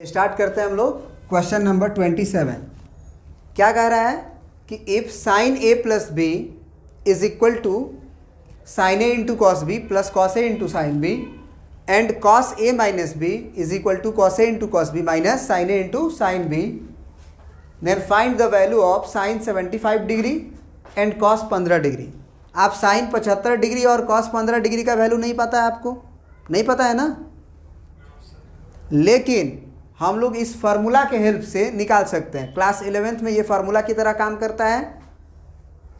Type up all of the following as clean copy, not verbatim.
Start करते हैं हम लोग क्वेश्चन नंबर 27। क्या कह रहा है कि if sine A plus B is equal to sine A into cos B plus cos A into sine B and cos A minus B is equal to cos A into cos B minus sine A into sine B, then find the value of sine 75 degree and cos 15 degree. आप sine 75 degree और cos 15 degree का value नहीं पता है, आपको नहीं पता है ना, लेकिन हम लोग इस फार्मूला के हेल्प से निकाल सकते हैं। क्लास 11th में ये फार्मूला की तरह काम करता है,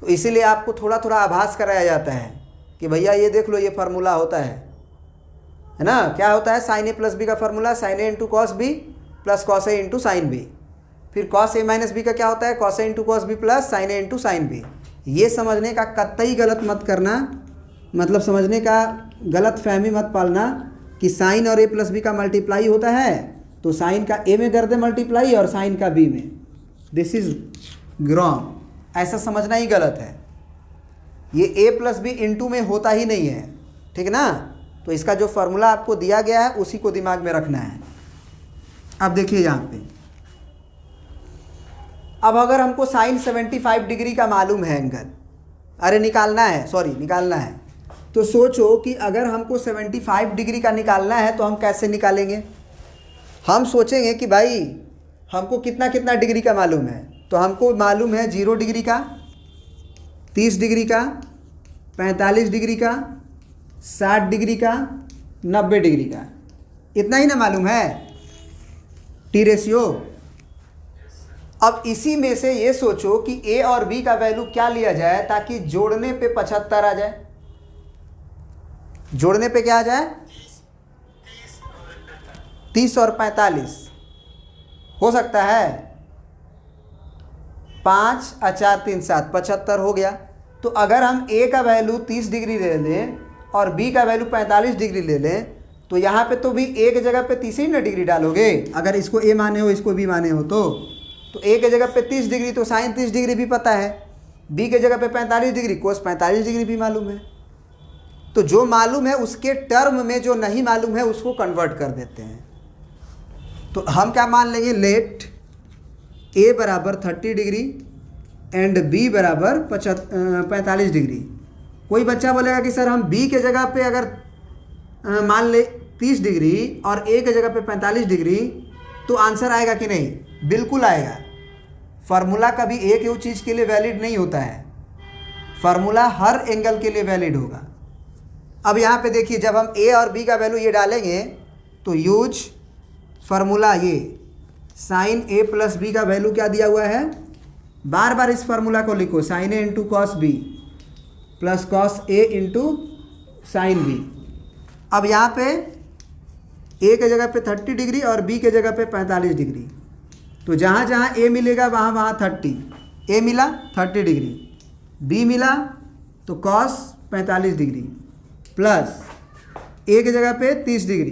तो इसीलिए आपको थोड़ा थोड़ा आभास कराया जाता है कि भैया ये देख लो, ये फार्मूला होता है ना। क्या होता है? साइन ए प्लस बी का formula sine A into cos B plus cos A into sine B. फिर कॉस ए माइनस बी का क्या होता है? Cos A into cos B plus sine A into sine B. ये समझने का कतई गलत मत करना, मतलब समझने का गलत फहमी मत पालना कि साइन और ए प्लस बी का मल्टीप्लाई होता है तो साइन का ए में कर दे मल्टीप्लाई और साइन का बी में। दिस इज रॉन्ग, ऐसा समझना ही गलत है। ये ए प्लस बी इंटू में होता ही नहीं है, ठीक ना। तो इसका जो फार्मूला आपको दिया गया है उसी को दिमाग में रखना है। अब देखिए यहाँ पे, अब अगर हमको साइन 75 डिग्री का मालूम है एंगल, अरे निकालना है, तो सोचो कि अगर हमको 75 डिग्री का निकालना है तो हम कैसे निकालेंगे। हम सोचेंगे कि भाई हमको कितना कितना डिग्री का मालूम है, तो हमको मालूम है 0 डिग्री का, 30 डिग्री का, 45 डिग्री का, 60 डिग्री का, 90 डिग्री का, इतना ही ना मालूम है टी रेशियो। अब इसी में से ये सोचो कि ए और बी का वैल्यू क्या लिया जाए ताकि जोड़ने पे 75 आ जाए। जोड़ने पे क्या आ जाए? 30 और 45 हो सकता है। 5 और 4 3 7 75 हो गया। तो अगर हम ए का वैल्यू 30 डिग्री ले लें और बी का वैल्यू 45 डिग्री ले लें, तो यहाँ पे तो भी ए के जगह पे 30 ही ना डिग्री डालोगे। अगर इसको ए माने हो इसको बी माने हो तो ए के जगह पे 30 डिग्री तो साइन 30 डिग्री भी पता है, बी के जगह पे 45 डिग्री कोस 45 डिग्री भी मालूम है। तो जो मालूम है उसके टर्म में जो नहीं मालूम है उसको कन्वर्ट कर देते हैं। तो हम क्या मान लेंगे? लेट ए बराबर 30 डिग्री एंड बी बराबर 45 डिग्री। कोई बच्चा बोलेगा कि सर हम बी के जगह पे अगर मान ले 30 डिग्री और ए के जगह पे 45 डिग्री तो आंसर आएगा कि नहीं? बिल्कुल आएगा। फार्मूला कभी एक ही चीज़ के लिए वैलिड नहीं होता है, फार्मूला हर एंगल के लिए वैलिड होगा। अब यहाँ पे देखिए, जब हम ए और बी का वैल्यू ये डालेंगे तो यूज फार्मूला, ये साइन ए प्लस बी का वैल्यू क्या दिया हुआ है, बार बार इस फार्मूला को लिखो, sine A into cos B plus cos A into sine B. अब यहाँ पे ए के जगह पे 30 डिग्री और बी के जगह पे 45 डिग्री, तो जहाँ जहाँ ए मिलेगा वहाँ वहाँ 30। ए मिला 30 डिग्री, बी मिला तो कॉस 45 डिग्री प्लस ए के जगह पे 30 डिग्री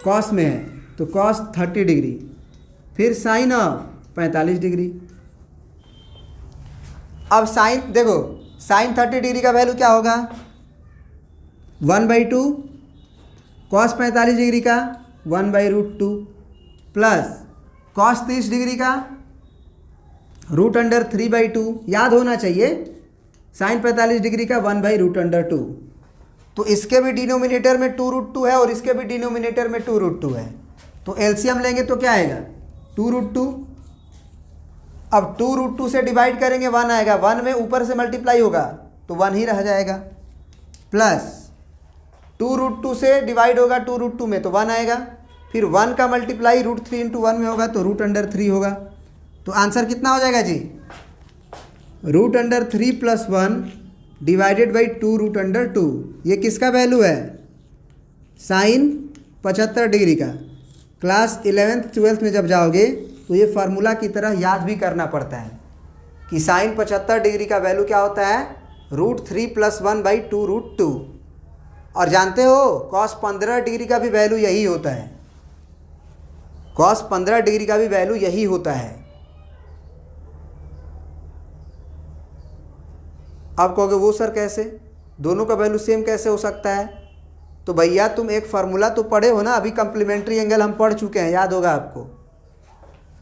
कॉस में है तो कॉस 30 डिग्री, फिर साइन ऑफ 45 डिग्री। अब साइन देखो, साइन 30 डिग्री का वैल्यू क्या होगा? 1/2, कॉस 45 डिग्री का 1/√2 प्लस कॉस 30 डिग्री का √3/2। याद होना चाहिए, साइन 45 डिग्री का 1/√2। तो इसके भी डिनोमिनेटर में 2√2 है और इसके भी डिनोमिनेटर में 2√2 है, तो एलसीएम लेंगे तो क्या आएगा? 2√2। अब 2√2 से डिवाइड करेंगे 1 आएगा, 1 में ऊपर से मल्टीप्लाई होगा तो 1 ही रह जाएगा, प्लस 2√2 से डिवाइड होगा 2√2 में तो 1 आएगा, फिर 1 का मल्टीप्लाई √3 × 1 में होगा तो √3 होगा। तो आंसर कितना हो जाएगा जी? √3 + 1 डिवाइडेड बाई 2√2। ये किसका वैल्यू है? साइन 75 डिग्री का। क्लास 11th 12th में जब जाओगे तो ये फार्मूला की तरह याद भी करना पड़ता है कि साइन 75 डिग्री का वैल्यू क्या होता है? √3 + 1/2√2। और जानते हो कॉस 15 डिग्री का भी वैल्यू यही होता है, कॉस 15 डिग्री का भी वैल्यू यही होता है। अब कहोगे वो सर कैसे, दोनों का वैल्यू सेम कैसे हो सकता है? तो भैया तुम एक फार्मूला तो पढ़े हो ना, अभी कम्प्लीमेंट्री एंगल हम पढ़ चुके हैं, याद होगा आपको।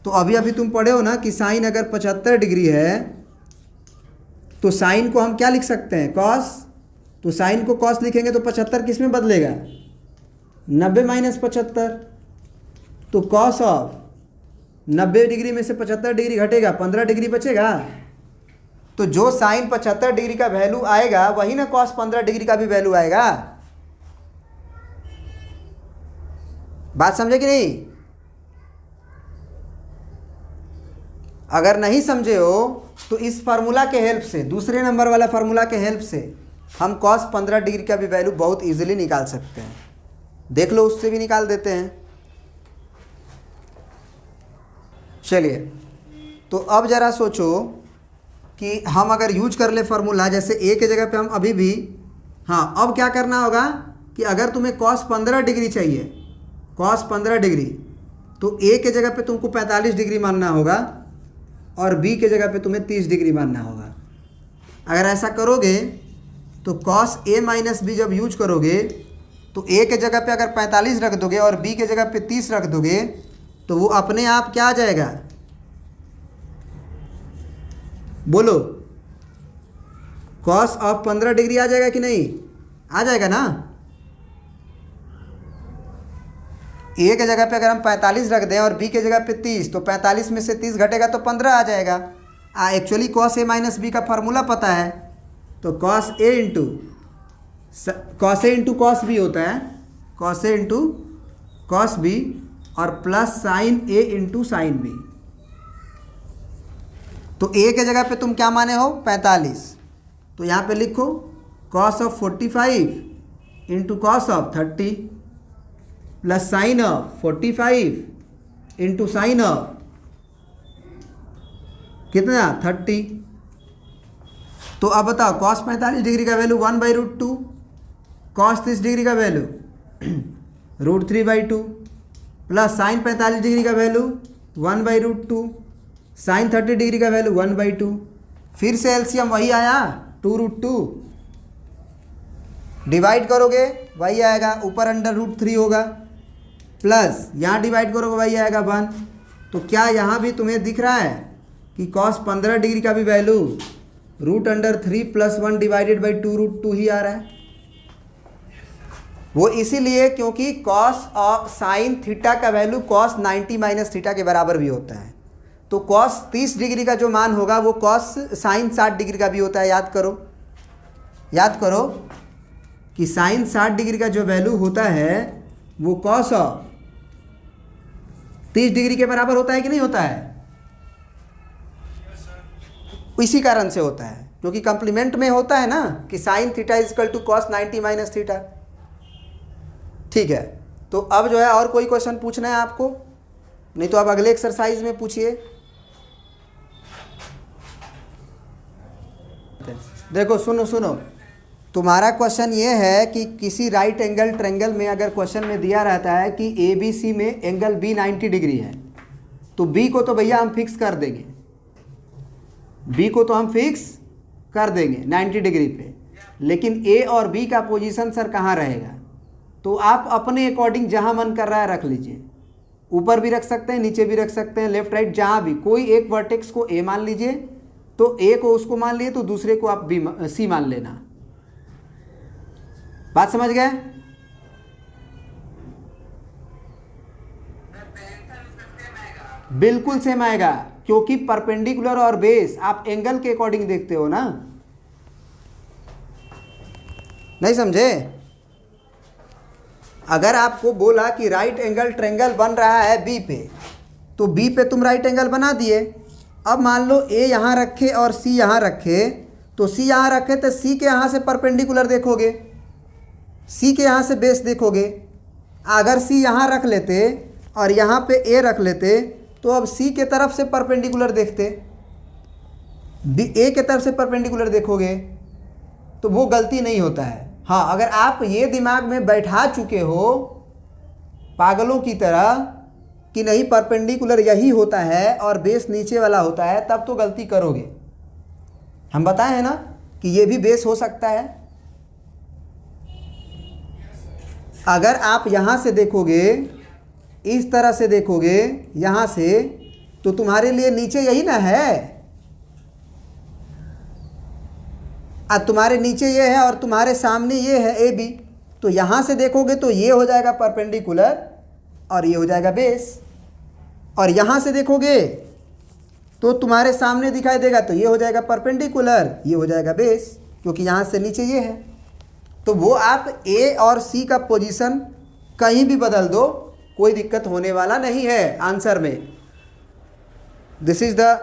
तो अभी अभी तुम पढ़े हो ना कि साइन अगर 75 डिग्री है तो साइन को हम क्या लिख सकते हैं, कॉस। तो साइन को कॉस लिखेंगे तो 75 किस में बदलेगा, 90 माइनस 75। तो कॉस ऑफ 90 डिग्री में से 75 डिग्री घटेगा, 15 डिग्री बचेगा। तो जो साइन 75 डिग्री का वैल्यू आएगा वही ना कॉस 15 डिग्री का भी वैल्यू आएगा। बात समझे कि नहीं? अगर नहीं समझे हो तो इस फार्मूला के हेल्प से, दूसरे नंबर वाला फार्मूला के हेल्प से हम कॉस 15 डिग्री का भी वैल्यू बहुत इजीली निकाल सकते हैं। देख लो, उससे भी निकाल देते हैं। चलिए, तो अब ज़रा सोचो कि हम अगर यूज कर ले फार्मूला, जैसे ए के जगह पे हम अभी भी, हाँ अब क्या करना होगा कि अगर तुम्हें कॉस 15 डिग्री चाहिए, कॉस 15 डिग्री, तो ए के जगह पे तुमको 45 डिग्री मानना होगा और बी के जगह पे तुम्हें 30 डिग्री मानना होगा। अगर ऐसा करोगे तो कॉस ए माइनस बी जब यूज करोगे तो ए के जगह पे अगर 45 रख दोगे और बी के जगह पे 30 रख दोगे तो वो अपने आप क्या आ जाएगा, बोलो, कॉस ऑफ 15 डिग्री आ जाएगा कि नहीं? आ जाएगा ना। ए के जगह पे अगर हम 45 रख दें और बी के जगह पे 30, तो 45 में से 30 घटेगा तो 15 आ जाएगा। Actually cos A minus B का फार्मूला पता है, तो cos A into cos B होता है, cos A into cos B और plus sine A into sine B. तो ए के जगह पे तुम क्या माने हो, 45, तो यहाँ पे लिखो cos of 45 into cos of 30 plus sign of 45 into sine of कितना, 30। तो अब बताओ, कॉस 45 डिग्री का वैल्यू 1/√2, कॉस 30 डिग्री का वैल्यू √3/2 प्लस साइन 45 डिग्री का वैल्यू 1/√2, साइन 30 डिग्री का वैल्यू 1/2। फिर से एलसीएम वही आया 2√2, डिवाइड करोगे वही आएगा, ऊपर अंडर √3 होगा, प्लस यहाँ डिवाइड करोगे वही आएगा 1। तो क्या यहाँ भी तुम्हें दिख रहा है कि कॉस 15 डिग्री का भी वैल्यू √3 + 1 डिवाइडेड बाई 2√2 ही आ रहा है? वो इसीलिए क्योंकि कॉस ऑफ साइन थीटा का वैल्यू कॉस 90 माइनस थीटा के बराबर भी होता है। तो कॉस 30 डिग्री का जो मान होगा वो कॉस साइन 60 डिग्री का भी होता है। याद करो कि साइन 60 डिग्री का जो वैल्यू होता है वो कॉस ऑफ 30 डिग्री के बराबर होता है कि नहीं होता है? इसी कारण से होता है क्योंकि कंप्लीमेंट में होता है ना कि sine theta is equal to cos 90 minus theta. ठीक है, तो अब जो है और कोई क्वेश्चन पूछना है आपको? नहीं तो अब अगले एक्सरसाइज में पूछिए। देखो सुनो, तुम्हारा क्वेश्चन ये है कि किसी राइट एंगल ट्रायंगल में अगर क्वेश्चन में दिया रहता है कि ए बी सी में एंगल बी 90 डिग्री है, तो बी को तो भैया हम फिक्स कर देंगे, बी को तो हम फिक्स कर देंगे 90 डिग्री पे, लेकिन ए और बी का पोजीशन सर कहाँ रहेगा? तो आप अपने अकॉर्डिंग जहाँ मन कर रहा है रख लीजिए, ऊपर भी रख सकते हैं, नीचे भी रख सकते हैं, लेफ्ट राइट जहाँ भी। कोई एक वर्टेक्स को ए मान लीजिए, तो ए को उसको मान लिए तो दूसरे को आप बी सी मान लेना। बात समझ गए? बिल्कुल सेम आएगा क्योंकि परपेंडिकुलर और बेस आप एंगल के अकॉर्डिंग देखते हो ना। नहीं समझे? अगर आपको बोला कि राइट एंगल ट्रायंगल बन रहा है बी पे, तो बी पे तुम राइट एंगल बना दिए। अब मान लो ए यहाँ रखे और सी यहाँ रखे, तो सी यहाँ रखे तो सी के यहाँ से परपेंडिकुलर देखोगे, सी के यहाँ से बेस देखोगे। अगर सी यहाँ रख लेते और यहाँ पे ए रख लेते तो अब सी के तरफ से परपेंडिकुलर देखते, ए के तरफ से परपेंडिकुलर देखोगे, तो वो गलती नहीं होता है। हाँ, अगर आप ये दिमाग में बैठा चुके हो पागलों की तरह कि नहीं परपेंडिकुलर यही होता है और बेस नीचे वाला होता है, तब तो गलती करोगे। हम बताए हैं ना कि ये भी बेस हो सकता है। अगर आप यहाँ से देखोगे, इस तरह से देखोगे यहाँ से, तो तुम्हारे लिए नीचे यही ना है, अब तुम्हारे नीचे ये है और तुम्हारे सामने ये है ए बी, तो यहाँ से देखोगे तो ये हो जाएगा परपेंडिकुलर और ये हो जाएगा बेस, और यहाँ से देखोगे तो तुम्हारे सामने दिखाई देगा तो ये हो जाएगा परपेंडिकुलर, ये हो जाएगा बेस, क्योंकि यहाँ से नीचे ये है। तो वो आप ए और सी का पोजीशन कहीं भी बदल दो, कोई दिक्कत होने वाला नहीं है आंसर में। This is the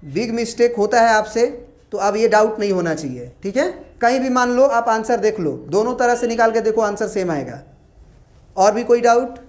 big mistake होता है आपसे, तो अब ये डाउट नहीं होना चाहिए, ठीक है। कहीं भी मान लो आप आंसर देख लो, दोनों तरह से निकाल के देखो आंसर सेम आएगा। और भी कोई डाउट?